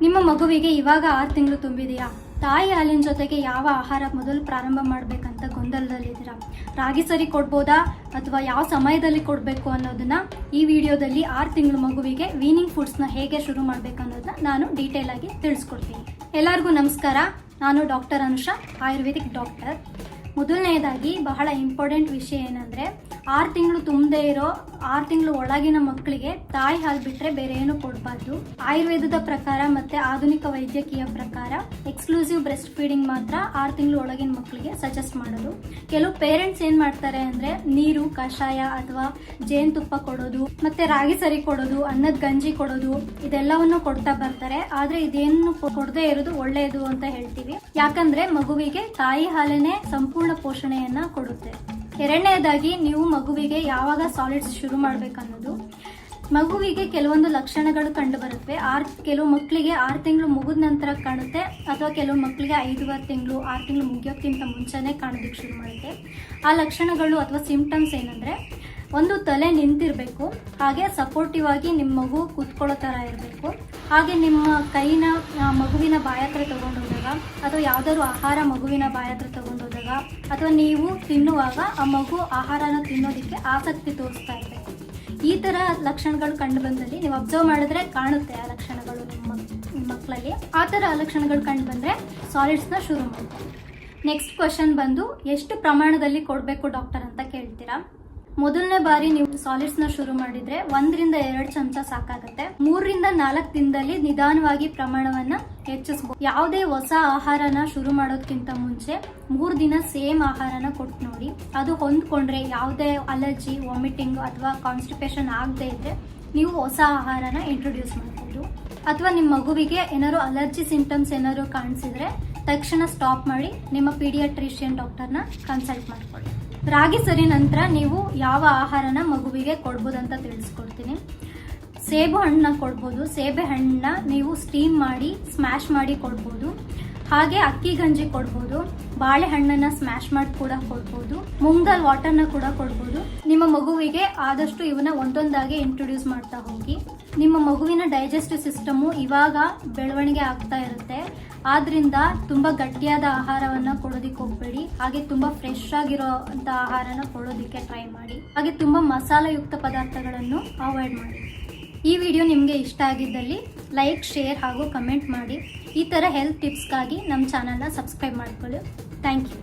ನಿಮ್ಮ ಮಗುವಿಗೆ ಇವಾಗ 6 ತಿಂಗಳು ತುಂಬಿದೆಯಾ? ತಾಯಿ ಹಾಲಿನ ಜೊತೆಗೆ ಯಾವ ಆಹಾರ ಮೊದಲು ಪ್ರಾರಂಭ ಮಾಡಬೇಕಂತ ಗೊಂದಲದಲ್ಲಿದ್ದೀರಾ? ರಾಗಿ ಸರಿ ಕೊಡ್ಬೋದಾ ಅಥವಾ ಯಾವ ಸಮಯದಲ್ಲಿ ಕೊಡಬೇಕು ಅನ್ನೋದನ್ನ ಈ ವಿಡಿಯೋದಲ್ಲಿ 6 ತಿಂಗಳು ಮಗುವಿಗೆ ವೀನಿಂಗ್ ಫುಡ್ಸ್ನ ಹೇಗೆ ಶುರು ಮಾಡಬೇಕು ಅನ್ನೋದನ್ನ ನಾನು ಡೀಟೇಲ್ ಆಗಿ ತಿಳಿಸ್ಕೊಡ್ತೀನಿ. ಎಲ್ಲರಿಗೂ ನಮಸ್ಕಾರ. ನಾನು ಡಾಕ್ಟರ್ ಅನುಷಾ, ಆಯುರ್ವೇದಿಕ್ ಡಾಕ್ಟರ್. ಮೊದಲನೇದಾಗಿ ಬಹಳ ಇಂಪಾರ್ಟೆಂಟ್ ವಿಷಯ ಏನಂದರೆ 6 ತಿಂಗಳು ತುಂಬದೇ ಇರೋ 6 ತಿಂಗಳು ಒಳಗಿನ ಮಕ್ಕಳಿಗೆ ತಾಯಿ ಹಾಲು ಬಿಟ್ಟರೆ ಬೇರೆ ಏನು ಕೊಡಬಾರ್ದು. ಆಯುರ್ವೇದದ ಪ್ರಕಾರ ಮತ್ತು ಆಧುನಿಕ ವೈದ್ಯಕೀಯ ಪ್ರಕಾರ ಎಕ್ಸ್ಕ್ಲೂಸಿವ್ ಬ್ರೆಸ್ಟ್ ಫೀಡಿಂಗ್ ಮಾತ್ರ 6 ತಿಂಗಳು ಒಳಗಿನ ಮಕ್ಕಳಿಗೆ ಸಜೆಸ್ಟ್ ಮಾಡೋದು. ಕೆಲವು ಪೇರೆಂಟ್ಸ್ ಏನು ಮಾಡ್ತಾರೆ ಅಂದರೆ ನೀರು, ಕಷಾಯ ಅಥವಾ ಜೇನುತುಪ್ಪ ಕೊಡೋದು, ಮತ್ತು ರಾಗಿ ಸರಿ ಕೊಡೋದು, ಅನ್ನದ ಗಂಜಿ ಕೊಡೋದು, ಇದೆಲ್ಲವನ್ನು ಕೊಡ್ತಾ ಬರ್ತಾರೆ. ಆದರೆ ಇದೇನು ಕೊಡದೇ ಇರೋದು ಒಳ್ಳೆಯದು ಅಂತ ಹೇಳ್ತೀವಿ. ಯಾಕಂದರೆ ಮಗುವಿಗೆ ತಾಯಿ ಹಾಲೇನೆ ಸಂಪೂರ್ಣ ಪೋಷಣೆಯನ್ನ ಕೊಡುತ್ತೆ. ಎರಡನೇದಾಗಿ ನೀವು ಮಗುವಿಗೆ ಯಾವಾಗ ಸಾಲಿಡ್ಸ್ ಶುರು ಮಾಡಬೇಕನ್ನೋದು. ಮಗುವಿಗೆ ಕೆಲವೊಂದು ಲಕ್ಷಣಗಳು ಕಂಡು ಬರುತ್ತೆ. ಕೆಲವು ಮಕ್ಕಳಿಗೆ 6 ತಿಂಗಳು ಮುಗಿದ ನಂತರ ಕಾಣುತ್ತೆ, ಅಥವಾ ಕೆಲವು ಮಕ್ಕಳಿಗೆ 5 ತಿಂಗಳು 6 ತಿಂಗಳು ಮುಗಿಯೋಕ್ಕಿಂತ ಮುಂಚೆನೇ ಕಾಣೋದಕ್ಕೆ ಶುರು ಮಾಡುತ್ತೆ. ಆ ಲಕ್ಷಣಗಳು ಅಥವಾ ಸಿಂಪ್ಟಮ್ಸ್ ಏನಂದರೆ, ಒಂದು ತಲೆ ನಿಂತಿರಬೇಕು, ಹಾಗೆ ಸಪೋರ್ಟಿವ್ ಆಗಿ ನಿಮ್ಮ ಮಗು ಕೂತ್ಕೊಳ್ಳೋ ಥರ ಇರಬೇಕು, ಹಾಗೆ ನಿಮ್ಮ ಕೈನ ಮಗುವಿನ ಬಾಯ ಹತ್ರ ತೊಗೊಂಡೋದಾಗ ಅಥವಾ ಯಾವುದಾದ್ರು ಆಹಾರ ಮಗುವಿನ ಬಾಯ ಹತ್ರ ತೊಗೊಂಡೋದಾಗ ಅಥವಾ ನೀವು ತಿನ್ನುವಾಗ ಆ ಮಗು ಆಹಾರನ ತಿನ್ನೋದಕ್ಕೆ ಆಸಕ್ತಿ ತೋರಿಸ್ತಾ ಇರಬೇಕು. ಈ ಥರ ಲಕ್ಷಣಗಳು ಕಂಡು ಬಂದಲ್ಲಿ ನೀವು ಅಬ್ಸರ್ವ್ ಮಾಡಿದ್ರೆ ಕಾಣುತ್ತೆ ಆ ಲಕ್ಷಣಗಳು ನಿಮ್ಮ ಮಕ್ಕಳಲ್ಲಿ. ಆ ಥರ ಲಕ್ಷಣಗಳು ಕಂಡು ಬಂದರೆ ಸಾಲಿಡ್ಸ್ನ ಶುರು ಮಾಡ್ತೀವಿ. ನೆಕ್ಸ್ಟ್ ಕ್ವಶನ್ ಬಂದು, ಎಷ್ಟು ಪ್ರಮಾಣದಲ್ಲಿ ಕೊಡಬೇಕು ಡಾಕ್ಟರ್ ಅಂತ ಕೇಳ್ತೀರಾ. ಮೊದಲನೇ ಬಾರಿ ನೀವು ಸಾಲಿಡ್ಸ್ನ ಶುರು ಮಾಡಿದ್ರೆ 1 ರಿಂದ 2 ಚಮಚ ಸಾಕಾಗುತ್ತೆ. 3 ರಿಂದ 4 ದಿನದಲ್ಲಿ ನಿಧಾನವಾಗಿ ಪ್ರಮಾಣವನ್ನ ಹೆಚ್ಚಿಸಬಹುದು. ಯಾವುದೇ ಹೊಸ ಆಹಾರನ ಶುರು ಮಾಡೋದಕ್ಕಿಂತ ಮುಂಚೆ 3 ದಿನ ಸೇಮ್ ಆಹಾರನ ಕೊಟ್ಟು ನೋಡಿ. ಅದು ಹೊಂದ್ಕೊಂಡ್ರೆ, ಯಾವುದೇ ಅಲರ್ಜಿ, ವಾಮಿಟಿಂಗ್ ಅಥವಾ ಕಾನ್ಸ್ಟಿಪೇಷನ್ ಆಗದೆ ಇದ್ರೆ ನೀವು ಹೊಸ ಆಹಾರನ ಇಂಟ್ರೊಡ್ಯೂಸ್ ಮಾಡ್ಬೋದು. ಅಥವಾ ನಿಮ್ಮ ಮಗುವಿಗೆ ಏನಾದ್ರು ಅಲರ್ಜಿ ಸಿಂಪ್ಟಮ್ಸ್ ಏನಾದ್ರು ಕಾಣಿಸಿದ್ರೆ ತಕ್ಷಣ ಸ್ಟಾಪ್ ಮಾಡಿ ನಿಮ್ಮ ಪೀಡಿಯಾಟ್ರಿಷಿಯನ್ ಡಾಕ್ಟರ್ನ ಕನ್ಸಲ್ಟ್ ಮಾಡ್ಕೊಳ್ಳಿ. ರಾಗಿ ಸರಿ ನಂತರ ನೀವು ಯಾವ ಆಹಾರನ ಮಗುವಿಗೆ ಕೊಡ್ಬೋದು ಅಂತ ತಿಳಿಸ್ಕೊಡ್ತೀನಿ. ಸೇಬು ಹಣ್ಣನ್ನ ಕೊಡ್ಬೋದು. ಸೇಬೆ ಹಣ್ಣನ್ನ ನೀವು ಸ್ಟೀಮ್ ಮಾಡಿ ಸ್ಮ್ಯಾಶ್ ಮಾಡಿ ಕೊಡ್ಬೋದು. ಹಾಗೆ ಅಕ್ಕಿ ಗಂಜಿ ಕೊಡ್ಬೋದು. ಬಾಳೆಹಣ್ಣನ್ನ ಸ್ಮ್ಯಾಶ್ ಮಾಡಿ ಕೂಡ ಕೊಡ್ಬೋದು. ಮುಂಗಲ್ ವಾಟರ್ನ ಕೂಡ ಕೊಡ್ಬೋದು. ನಿಮ್ಮ ಮಗುವಿಗೆ ಆದಷ್ಟು ಇವನ್ನ ಒಂದೊಂದಾಗಿ ಇಂಟ್ರೊಡ್ಯೂಸ್ ಮಾಡ್ತಾ ಹೋಗಿ. ನಿಮ್ಮ ಮಗುವಿನ ಡೈಜೆಸ್ಟಿವ್ ಸಿಸ್ಟಮು ಇವಾಗ ಬೆಳವಣಿಗೆ ಆಗ್ತಾ ಇರುತ್ತೆ. ಆದ್ರಿಂದ ತುಂಬ ಗಟ್ಟಿಯಾದ ಆಹಾರವನ್ನು ಕೊಡೋದಕ್ಕೆ ಹೋಗಬೇಡಿ. ಹಾಗೆ ತುಂಬ ಫ್ರೆಶ್ ಆಗಿರೋ ಅಂಥ ಆಹಾರನ ಕೊಡೋದಕ್ಕೆ ಟ್ರೈ ಮಾಡಿ. ಹಾಗೆ ತುಂಬ ಮಸಾಲೆಯುಕ್ತ ಪದಾರ್ಥಗಳನ್ನು ಅವಾಯ್ಡ್ ಮಾಡಿ. ಈ ವಿಡಿಯೋ ನಿಮಗೆ ಇಷ್ಟ ಆಗಿದ್ದಲ್ಲಿ ಲೈಕ್, ಶೇರ್ ಹಾಗೂ ಕಮೆಂಟ್ ಮಾಡಿ. ಈ ಥರ ಹೆಲ್ತ್ ಟಿಪ್ಸ್ಗಾಗಿ ನಮ್ಮ ಚಾನಲ್ನ ಸಬ್ಸ್ಕ್ರೈಬ್ ಮಾಡ್ಕೊಳ್ಳಿ. Thank you.